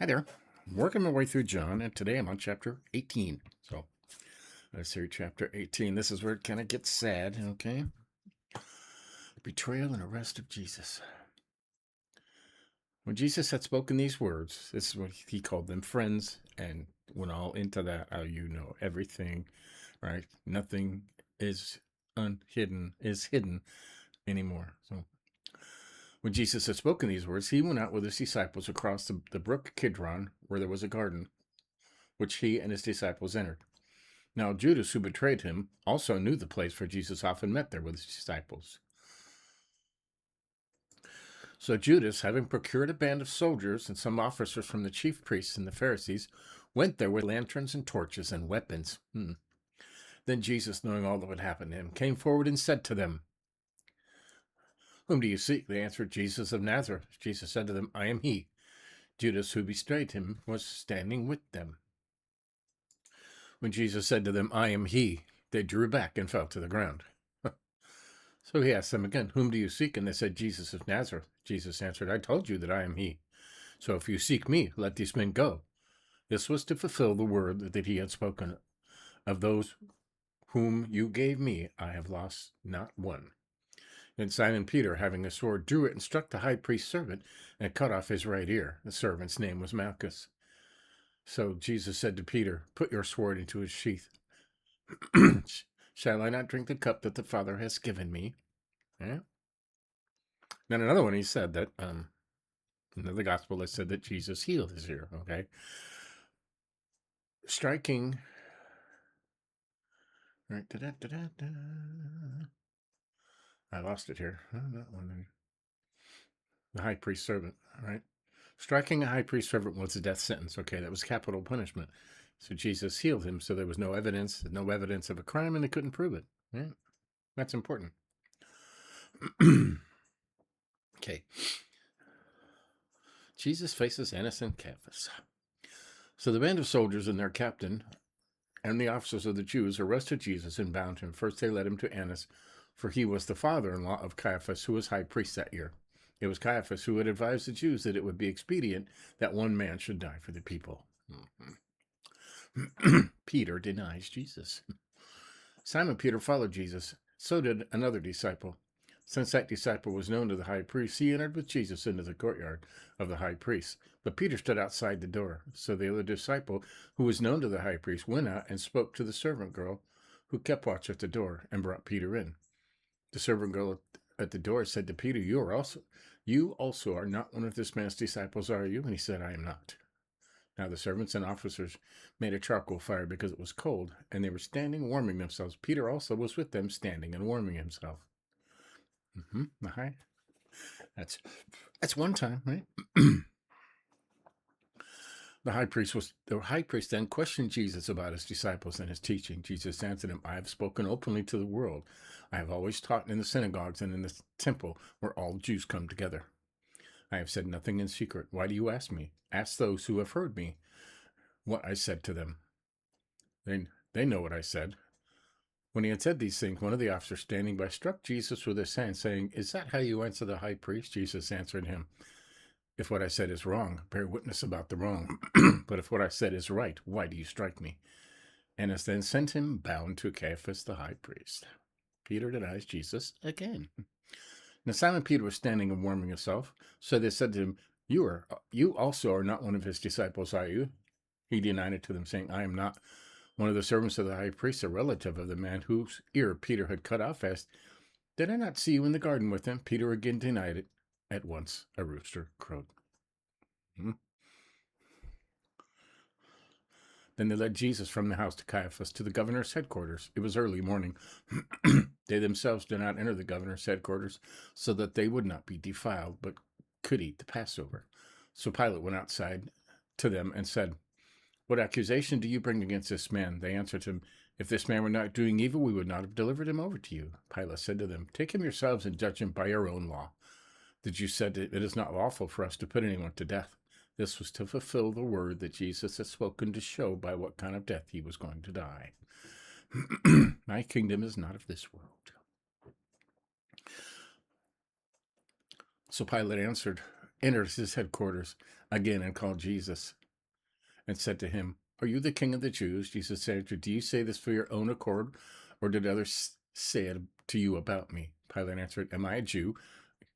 Hi there. I'm working my way through John, and today I'm on chapter 18. So let's hear chapter 18. This is where it kind of gets sad, okay? Betrayal and arrest of Jesus. When Jesus had spoken these words, this is what he called them friends, and went all into that, how you know everything, right? Nothing is hidden anymore. So when Jesus had spoken these words, he went out with his disciples across the brook Kidron, where there was a garden, which he and his disciples entered. Now Judas, who betrayed him, also knew the place, for Jesus often met there with his disciples. So Judas, having procured a band of soldiers and some officers from the chief priests and the Pharisees, went there with lanterns and torches and weapons. Then Jesus, knowing all that would happen to him, came forward and said to them, "Whom do you seek?" They answered, "Jesus of Nazareth." Jesus said to them, "I am he." Judas, who betrayed him, was standing with them. When Jesus said to them, "I am he," they drew back and fell to the ground. So he asked them again, "Whom do you seek?" And they said, "Jesus of Nazareth." Jesus answered, "I told you that I am he. So if you seek me, let these men go." This was to fulfill the word that he had spoken. "Of those whom you gave me, I have lost not one." Then Simon Peter, having a sword, drew it and struck the high priest's servant and cut off his right ear. The servant's name was Malchus. So Jesus said to Peter, "Put your sword into his sheath." "Shall I not drink the cup that the Father has given me?" Yeah. Then another one, he said that in the gospel, it said that Jesus healed his ear. Okay, striking. Right, I lost it here. That one. The high priest servant. Right, striking a high priest servant was a death sentence. Okay, that was capital punishment. So Jesus healed him. So there was no evidence of a crime, and they couldn't prove it. Right, that's important. Okay. Jesus faces Annas and Caiaphas. So the band of soldiers and their captain and the officers of the Jews arrested Jesus and bound him. First they led him to Annas, for he was the father-in-law of Caiaphas, who was high priest that year. It was Caiaphas who had advised the Jews that it would be expedient that one man should die for the people. Peter denies Jesus. Simon Peter followed Jesus. So did another disciple. Since that disciple was known to the high priest, he entered with Jesus into the courtyard of the high priest. But Peter stood outside the door. So the other disciple, who was known to the high priest, went out and spoke to the servant girl who kept watch at the door and brought Peter in. The servant girl at the door said to Peter, You also are not one of this man's disciples, are you?" And he said, "I am not." Now the servants and officers made a charcoal fire because it was cold, and they were standing warming themselves. Peter also was with them, standing and warming himself. That's one time, right? The high priest then questioned Jesus about his disciples and his teaching. Jesus answered him, "I have spoken openly to the world. I have always taught in the synagogues and in the temple where all Jews come together. I have said nothing in secret. Why do you ask me? Ask those who have heard me what I said to them. They know what I said." When he had said these things, one of the officers standing by struck Jesus with his hand, saying, "Is that how you answer the high priest?" Jesus answered him, "If what I said is wrong, bear witness about the wrong. But if what I said is right, why do you strike me?" Annas then sent him bound to Caiaphas the high priest. Peter denies Jesus again. Now Simon Peter was standing and warming himself. So they said to him, You also are not one of his disciples, are you?" He denied it to them, saying, "I am not." One of the servants of the high priest, a relative of the man whose ear Peter had cut off, asked, "Did I not see you in the garden with him?" Peter again denied it. At once a rooster crowed. Then they led Jesus from the house to Caiaphas, to the governor's headquarters. It was early morning. They themselves did not enter the governor's headquarters, so that they would not be defiled, but could eat the Passover. So Pilate went outside to them and said, "What accusation do you bring against this man?" They answered him, "If this man were not doing evil, we would not have delivered him over to you." Pilate said to them, "Take him yourselves and judge him by your own law." The Jews said, "It is not lawful for us to put anyone to death." This was to fulfill the word that Jesus had spoken, to show by what kind of death he was going to die. My kingdom is not of this world. So Pilate entered his headquarters. again and called Jesus and said to him, "Are you the king of the Jews?" Jesus answered, "Do you say this for your own accord, or did others say it to you about me?" Pilate answered, "Am I a Jew?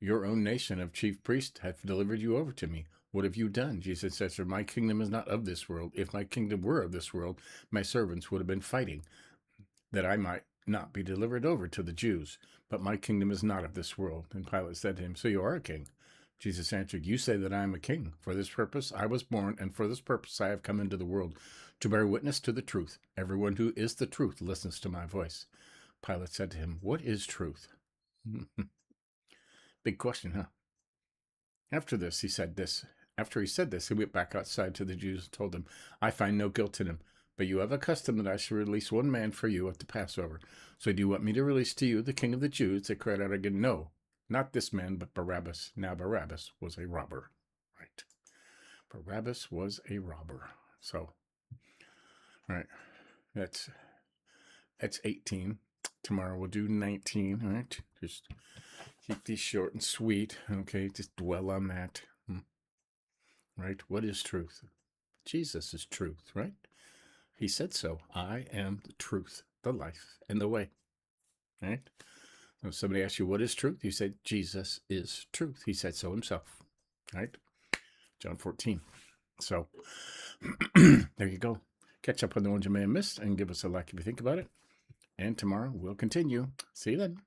Your own nation of chief priests have delivered you over to me. What have you done?" Jesus answered, "My kingdom is not of this world. If my kingdom were of this world, my servants would have been fighting, that I might not be delivered over to the Jews. But my kingdom is not of this world." And Pilate said to him, "So you are a king?" Jesus answered, "You say that I am a king. For this purpose I was born, and for this purpose I have come into the world, to bear witness to the truth. Everyone who is the truth listens to my voice." Pilate said to him, "What is truth?" Big question, huh? After he said this, he went back outside to the Jews and told them, "I find no guilt in him. But you have a custom that I should release one man for you at the Passover. So do you want me to release to you the king of the Jews?" They cried out again, "No, not this man, but Barabbas." Now Barabbas was a robber. Right. Barabbas was a robber. So, all right, that's 18. Tomorrow we'll do 19. All right, just keep these short and sweet. Okay, just dwell on that. Right? What is truth? Jesus is truth, right? He said so. "I am the truth, the life, and the way." Right? So if somebody asks you, "What is truth?" You say, "Jesus is truth." He said so himself. Right? John 14. So there you go. Catch up on the ones you may have missed and give us a like if you think about it. And tomorrow we'll continue. See you then.